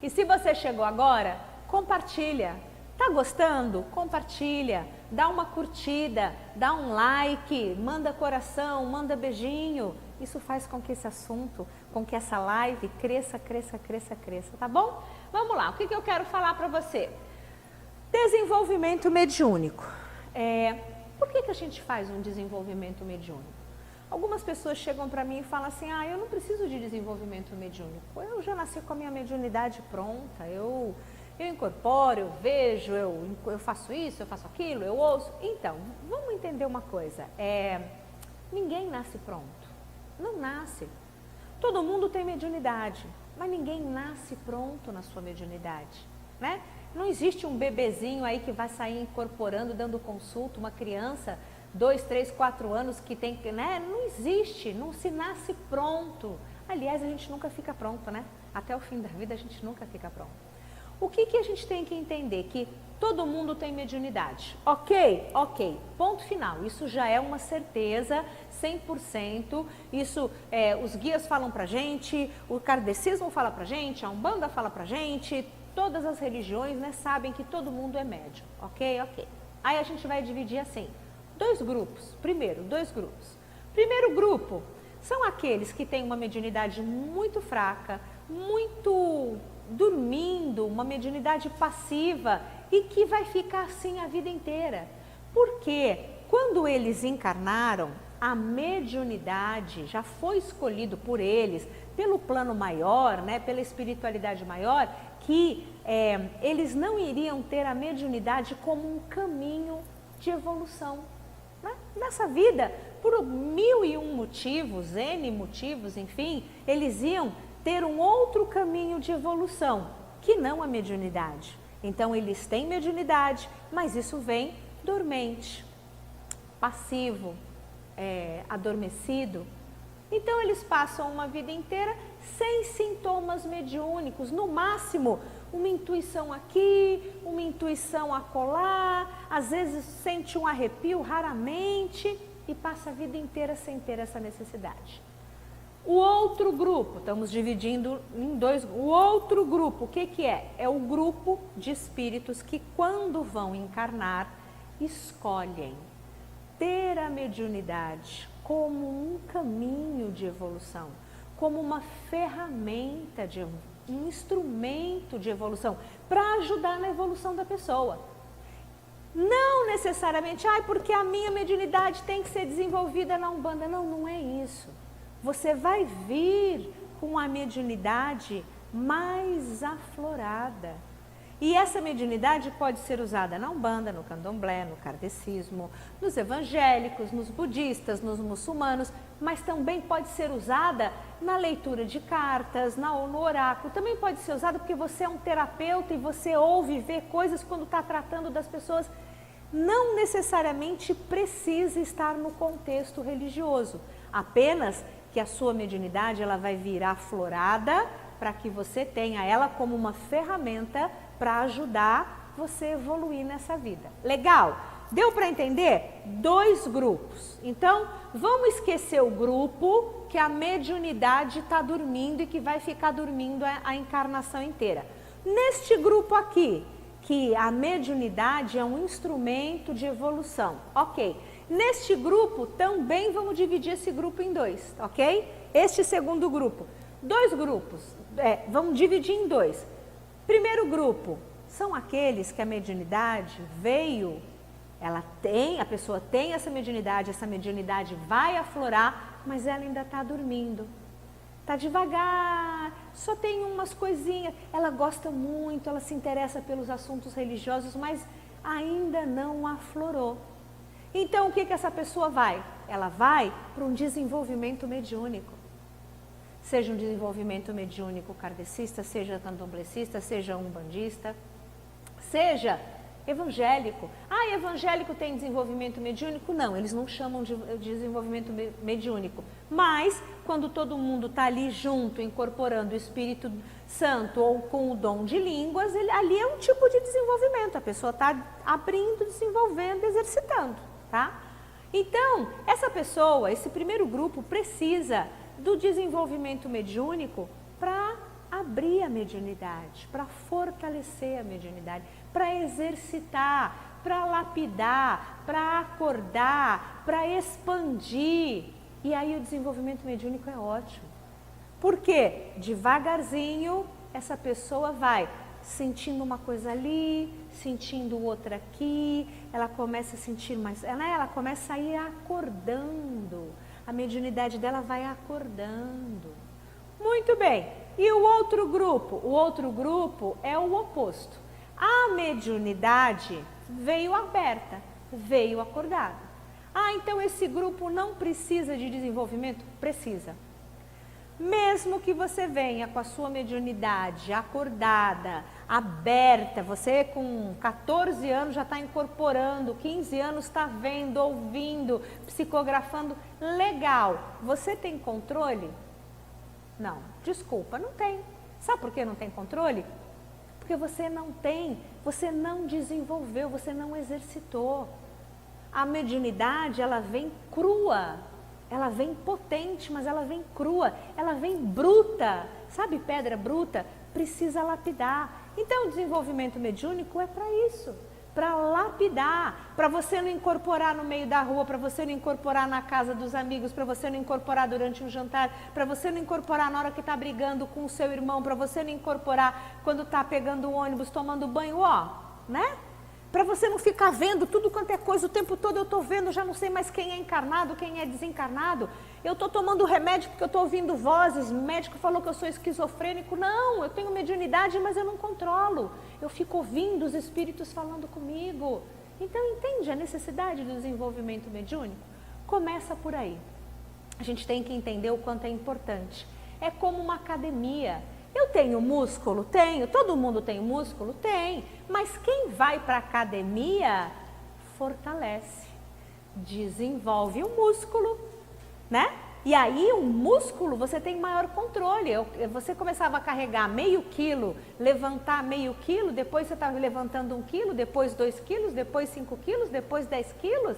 E se você chegou agora, compartilha. Tá gostando? Compartilha. Dá uma curtida, dá um like, manda coração, manda beijinho. Isso faz com que esse assunto, com que essa live cresça, tá bom? Vamos lá, o que eu quero falar para você? Desenvolvimento mediúnico. Por que a gente faz um desenvolvimento mediúnico? Algumas pessoas chegam para mim e falam assim, eu não preciso de desenvolvimento mediúnico, eu já nasci com a minha mediunidade pronta, eu incorporo, eu vejo, eu faço isso, eu faço aquilo, eu ouço. Então, vamos entender uma coisa, ninguém nasce pronto, não nasce. Todo mundo tem mediunidade, mas ninguém nasce pronto na sua mediunidade, né? Não existe um bebezinho aí que vai sair incorporando, dando consulta, uma criança, 2, 3, 4 anos que tem, né? Não existe, não se nasce pronto. Aliás, a gente nunca fica pronto, né? Até o fim da vida a gente nunca fica pronto. O que a gente tem que entender? Que todo mundo tem mediunidade. Ok? Ok. Ponto final. Isso já é uma certeza, 100%. Isso, os guias falam pra gente, o kardecismo fala pra gente, a Umbanda fala pra gente, todas as religiões, né, sabem que todo mundo é médium. Ok? Ok. Aí a gente vai dividir assim. Dois grupos. Primeiro grupo são aqueles que têm uma mediunidade muito fraca, muito dormindo, uma mediunidade passiva e que vai ficar assim a vida inteira. Porque quando eles encarnaram, a mediunidade já foi escolhido por eles, pelo plano maior, né, pela espiritualidade maior, que eles não iriam ter a mediunidade como um caminho de evolução. Nessa vida, por 1001 motivos, N motivos, enfim, eles iam ter um outro caminho de evolução, que não a mediunidade. Então, eles têm mediunidade, mas isso vem dormente, passivo, adormecido. Então, eles passam uma vida inteira sem sintomas mediúnicos, no máximo, uma intuição aqui, uma intuição acolá, às vezes sente um arrepio raramente e passa a vida inteira sem ter essa necessidade. O outro grupo, estamos dividindo em dois, o outro grupo, o que é? É o grupo de espíritos que quando vão encarnar, escolhem ter a mediunidade como um caminho de evolução, como uma ferramenta de evolução, um instrumento de evolução para ajudar na evolução da pessoa. Não necessariamente, porque a minha mediunidade tem que ser desenvolvida na Umbanda. Não, não é isso. Você vai vir com a mediunidade mais aflorada. E essa mediunidade pode ser usada na Umbanda, no Candomblé, no kardecismo, nos evangélicos, nos budistas, nos muçulmanos, mas também pode ser usada na leitura de cartas, no oráculo. Também pode ser usada porque você é um terapeuta e você ouve e vê coisas quando está tratando das pessoas. Não necessariamente precisa estar no contexto religioso, apenas que a sua mediunidade ela vai vir aflorada para que você tenha ela como uma ferramenta para ajudar você a evoluir nessa vida. Legal? Deu para entender? Dois grupos. Então, vamos esquecer o grupo que a mediunidade está dormindo e que vai ficar dormindo a encarnação inteira. Neste grupo aqui, que a mediunidade é um instrumento de evolução. Ok. Neste grupo, também vamos dividir esse grupo em dois, ok? Este segundo grupo. Dois grupos, vamos dividir em dois. Primeiro grupo, são aqueles que a mediunidade veio, a pessoa tem essa mediunidade vai aflorar, mas ela ainda está dormindo. Está devagar, só tem umas coisinhas, ela gosta muito, ela se interessa pelos assuntos religiosos, mas ainda não aflorou. Então, o que essa pessoa vai? Ela vai para um desenvolvimento mediúnico. Seja um desenvolvimento mediúnico kardecista, seja candomblecista, seja umbandista, seja evangélico. Evangélico tem desenvolvimento mediúnico? Não, eles não chamam de desenvolvimento mediúnico. Mas, quando todo mundo está ali junto, incorporando o Espírito Santo ou com o dom de línguas, ali é um tipo de desenvolvimento. A pessoa está abrindo, desenvolvendo, exercitando, tá? Então, essa pessoa, esse primeiro grupo, precisa do desenvolvimento mediúnico para abrir a mediunidade, para fortalecer a mediunidade, para exercitar, para lapidar, para acordar, para expandir. E aí o desenvolvimento mediúnico é ótimo. Porque devagarzinho essa pessoa vai sentindo uma coisa ali, sentindo outra aqui, ela começa a sentir mais, ela começa a ir acordando, a mediunidade dela vai acordando. Muito bem, e o outro grupo? O outro grupo é o oposto. A mediunidade veio aberta, veio acordada. Ah, então esse grupo não precisa de desenvolvimento? Precisa. Mesmo que você venha com a sua mediunidade acordada, aberta, você com 14 anos já está incorporando, 15 anos está vendo, ouvindo, psicografando, legal. Você tem controle? Não, desculpa, não tem. Sabe por que não tem controle? Porque você não tem, você não desenvolveu, você não exercitou. A mediunidade, ela vem crua. Ela vem potente, mas ela vem crua, ela vem bruta. Sabe pedra bruta? Precisa lapidar. Então o desenvolvimento mediúnico é para isso, para lapidar, para você não incorporar no meio da rua, para você não incorporar na casa dos amigos, para você não incorporar durante um jantar, para você não incorporar na hora que está brigando com o seu irmão, para você não incorporar quando está pegando o ônibus, tomando banho, né? Para você não ficar vendo tudo quanto é coisa o tempo todo, eu estou vendo, já não sei mais quem é encarnado, quem é desencarnado. Eu estou tomando remédio porque eu estou ouvindo vozes, o médico falou que eu sou esquizofrênico. Não, eu tenho mediunidade, mas eu não controlo. Eu fico ouvindo os espíritos falando comigo. Então, entende a necessidade do desenvolvimento mediúnico? Começa por aí. A gente tem que entender o quanto é importante. É como uma academia. Eu tenho músculo? Tenho. Todo mundo tem músculo? Tem. Mas quem vai para a academia fortalece, desenvolve o músculo, né? E aí o músculo você tem maior controle. Você começava a carregar meio quilo, levantar meio quilo, depois você estava levantando 1 quilo, depois 2 quilos, depois 5 quilos, depois 10 quilos.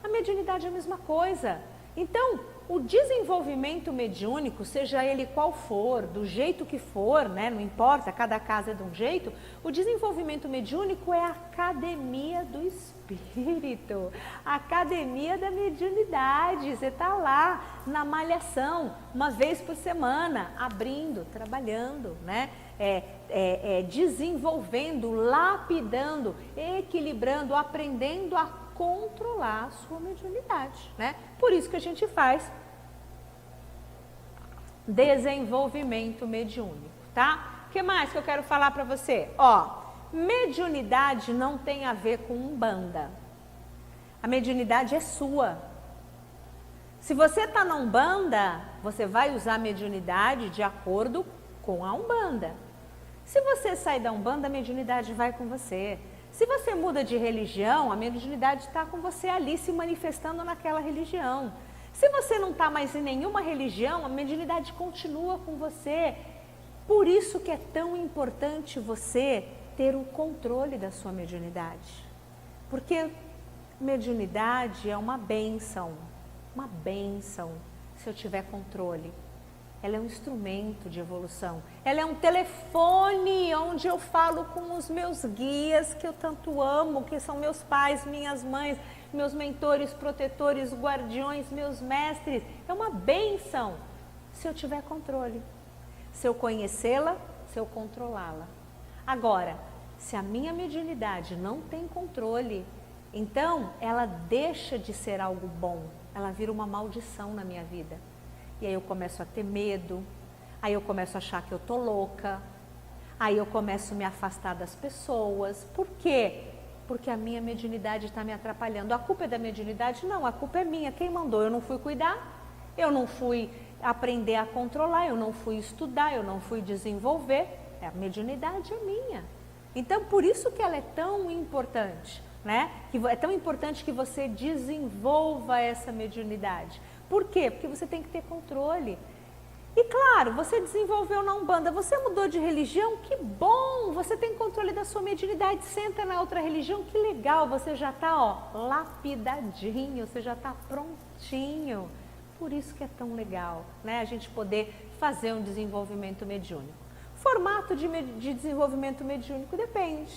A mediunidade é a mesma coisa. Então, o desenvolvimento mediúnico, seja ele qual for, do jeito que for, né? Não importa, cada caso é de um jeito, o desenvolvimento mediúnico é a academia do espírito, a academia da mediunidade. Você está lá na malhação, uma vez por semana, abrindo, trabalhando, né? Desenvolvendo, lapidando, equilibrando, aprendendo a controlar a sua mediunidade, né? Por isso que a gente faz desenvolvimento mediúnico, tá? O que mais que eu quero falar para você? Mediunidade não tem a ver com umbanda. A mediunidade é sua. Se você tá na umbanda, você vai usar a mediunidade de acordo com a umbanda. Se você sai da umbanda, a mediunidade vai com você. Se você muda de religião, a mediunidade está com você ali, se manifestando naquela religião. Se você não está mais em nenhuma religião, a mediunidade continua com você. Por isso que é tão importante você ter o controle da sua mediunidade. Porque mediunidade é uma bênção, se eu tiver controle. Ela é um instrumento de evolução. Ela é um telefone onde eu falo com os meus guias que eu tanto amo, que são meus pais, minhas mães, meus mentores, protetores, guardiões, meus mestres. É uma bênção se eu tiver controle, se eu conhecê-la, se eu controlá-la. Agora, se a minha mediunidade não tem controle, então ela deixa de ser algo bom, ela vira uma maldição na minha vida. E aí eu começo a ter medo, aí eu começo a achar que eu tô louca, aí eu começo a me afastar das pessoas. Por quê? Porque a minha mediunidade está me atrapalhando. A culpa é da mediunidade? Não, a culpa é minha. Quem mandou? Eu não fui cuidar, eu não fui aprender a controlar, eu não fui estudar, eu não fui desenvolver. A mediunidade é minha. Então, por isso que ela é tão importante, né? Que é tão importante que você desenvolva essa mediunidade. Por quê? Porque você tem que ter controle. E claro, você desenvolveu na Umbanda, você mudou de religião, que bom! Você tem controle da sua mediunidade, senta na outra religião, que legal! Você já está, lapidadinho, você já está prontinho. Por isso que é tão legal, né? A gente poder fazer um desenvolvimento mediúnico. Formato de desenvolvimento mediúnico depende.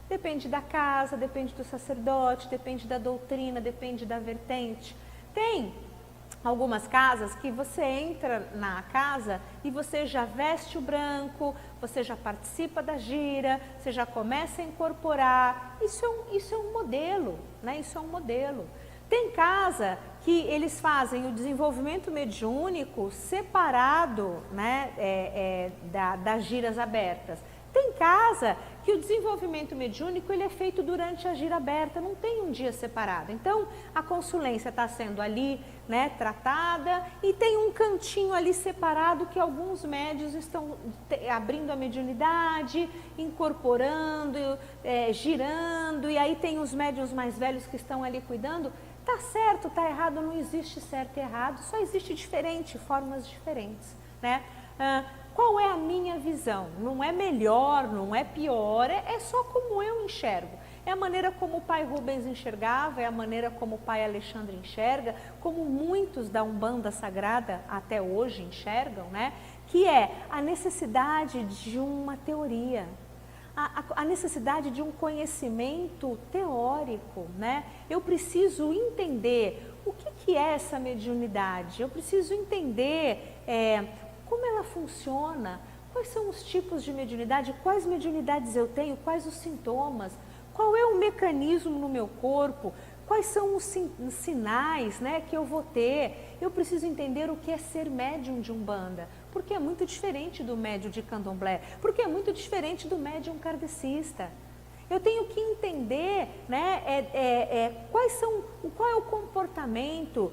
Depende da casa, depende do sacerdote, depende da doutrina, depende da vertente. Tem algumas casas que você entra na casa e você já veste o branco, você já participa da gira, você já começa a incorporar. Isso é um modelo, né? Isso é um modelo. Tem casa que eles fazem o desenvolvimento mediúnico separado, né, das giras abertas. Tem casa que o desenvolvimento mediúnico ele é feito durante a gira aberta, não tem um dia separado. Então, a consulência está sendo ali, né, tratada, e tem um cantinho ali separado que alguns médios estão abrindo a mediunidade, incorporando, girando, e aí tem os médiuns mais velhos que estão ali cuidando. Tá certo, tá errado, não existe certo e errado, só existe formas diferentes, né? Qual é a minha visão? Não é melhor, não é pior, é só como eu enxergo. É a maneira como o pai Rubens enxergava, é a maneira como o pai Alexandre enxerga, como muitos da Umbanda Sagrada até hoje enxergam, né? Que é a necessidade de uma teoria, a necessidade de um conhecimento teórico, né? Eu preciso entender o que é essa mediunidade, eu preciso entender como ela funciona, quais são os tipos de mediunidade, quais mediunidades eu tenho, quais os sintomas, qual é o mecanismo no meu corpo, quais são os sinais, né, que eu vou ter. Eu preciso entender o que é ser médium de Umbanda, porque é muito diferente do médium de Candomblé, porque é muito diferente do médium kardecista. Eu tenho que entender, né, qual é o comportamento,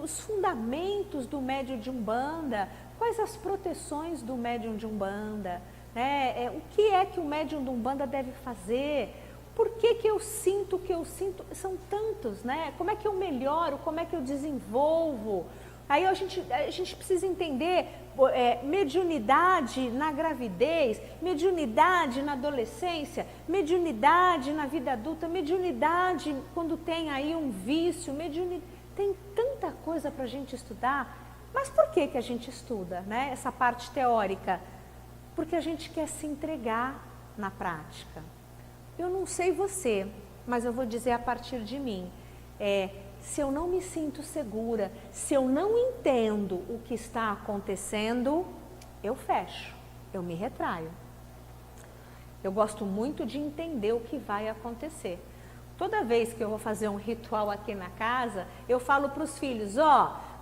os fundamentos do médium de Umbanda, quais as proteções do médium de Umbanda, né, o que é que o médium de Umbanda deve fazer, por que eu sinto o que eu sinto, são tantos, né, como é que eu melhoro, como é que eu desenvolvo. Aí a gente precisa entender mediunidade na gravidez, mediunidade na adolescência, mediunidade na vida adulta, mediunidade quando tem aí um vício, tem tanta coisa para a gente estudar. Mas por que a gente estuda, né, essa parte teórica? Porque a gente quer se entregar na prática. Eu não sei você, mas eu vou dizer a partir de mim. Se eu não me sinto segura, se eu não entendo o que está acontecendo, eu fecho, eu me retraio. Eu gosto muito de entender o que vai acontecer. Toda vez que eu vou fazer um ritual aqui na casa, eu falo para os filhos,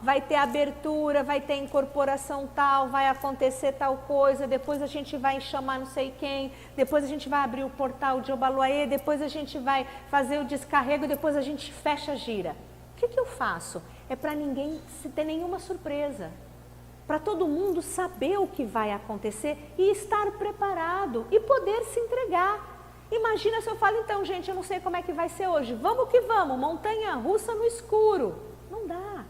vai ter abertura, vai ter incorporação tal, vai acontecer tal coisa, depois a gente vai chamar não sei quem, depois a gente vai abrir o portal de Obaluayê, depois a gente vai fazer o descarrego, depois a gente fecha a gira. O que eu faço? É para ninguém ter nenhuma surpresa, para todo mundo saber o que vai acontecer e estar preparado e poder se entregar. Imagina se eu falo, então, gente, eu não sei como é que vai ser hoje, vamos que vamos, montanha russa no escuro. Não dá.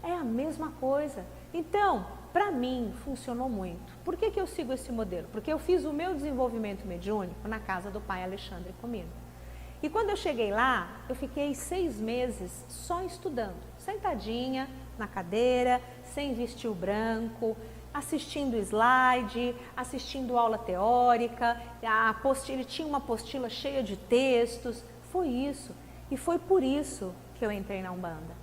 É a mesma coisa. Então, para mim, funcionou muito. Por que eu sigo esse modelo? Porque eu fiz o meu desenvolvimento mediúnico na casa do pai Alexandre comigo. E quando eu cheguei lá, eu fiquei 6 meses só estudando, sentadinha na cadeira, sem vestir o branco, assistindo slide, assistindo aula teórica, ele tinha uma apostila cheia de textos, foi isso. E foi por isso que eu entrei na Umbanda.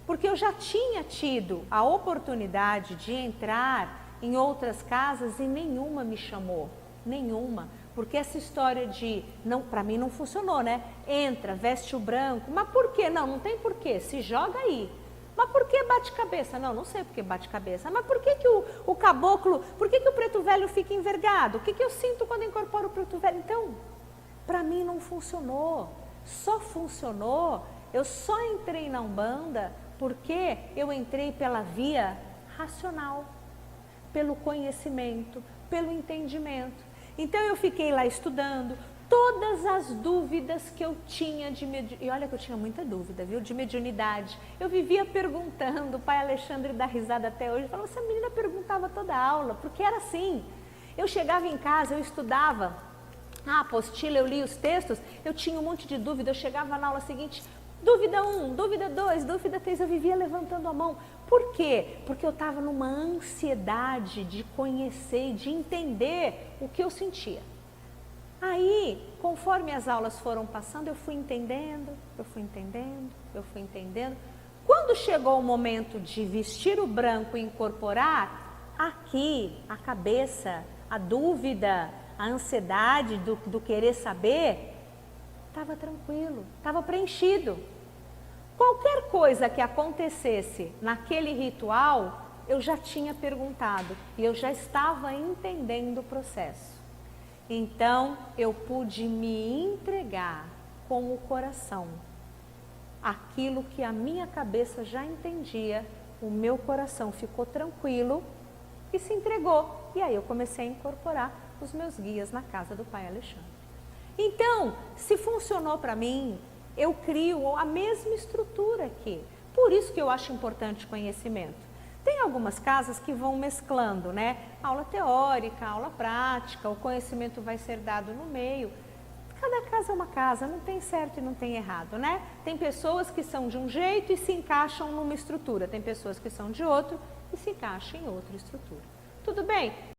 Porque eu já tinha tido a oportunidade de entrar em outras casas e nenhuma me chamou, nenhuma. Porque essa história de, para mim não funcionou, né? Entra, veste o branco, mas por quê? Não tem por quê, se joga aí. Mas por que bate cabeça? Não sei por que bate cabeça. Mas por que o caboclo, por que o preto velho fica envergado? O que eu sinto quando incorporo o preto velho? Então, para mim não funcionou. Só funcionou, eu só entrei na Umbanda porque eu entrei pela via racional, pelo conhecimento, pelo entendimento. Então eu fiquei lá estudando todas as dúvidas que eu tinha de mediunidade. E olha que eu tinha muita dúvida, viu, de mediunidade. Eu vivia perguntando, o pai Alexandre dá risada até hoje, falou, essa menina perguntava toda a aula, porque era assim. Eu chegava em casa, eu estudava a apostila, eu lia os textos, eu tinha um monte de dúvida, eu chegava na aula seguinte, Dúvida 1, dúvida 2, dúvida 3, eu vivia levantando a mão. Por quê? Porque eu estava numa ansiedade de conhecer, de entender o que eu sentia. Aí, conforme as aulas foram passando, eu fui entendendo. Quando chegou o momento de vestir o branco e incorporar, aqui, a cabeça, a dúvida, a ansiedade do querer saber, estava tranquilo, estava preenchido. Qualquer coisa que acontecesse naquele ritual, eu já tinha perguntado e eu já estava entendendo o processo. Então, eu pude me entregar com o coração. Aquilo que a minha cabeça já entendia, o meu coração ficou tranquilo e se entregou. E aí eu comecei a incorporar os meus guias na casa do Pai Alexandre. Então, se funcionou para mim, eu crio a mesma estrutura aqui. Por isso que eu acho importante conhecimento. Tem algumas casas que vão mesclando, né? Aula teórica, aula prática, o conhecimento vai ser dado no meio. Cada casa é uma casa, não tem certo e não tem errado, né? Tem pessoas que são de um jeito e se encaixam numa estrutura. Tem pessoas que são de outro e se encaixam em outra estrutura. Tudo bem?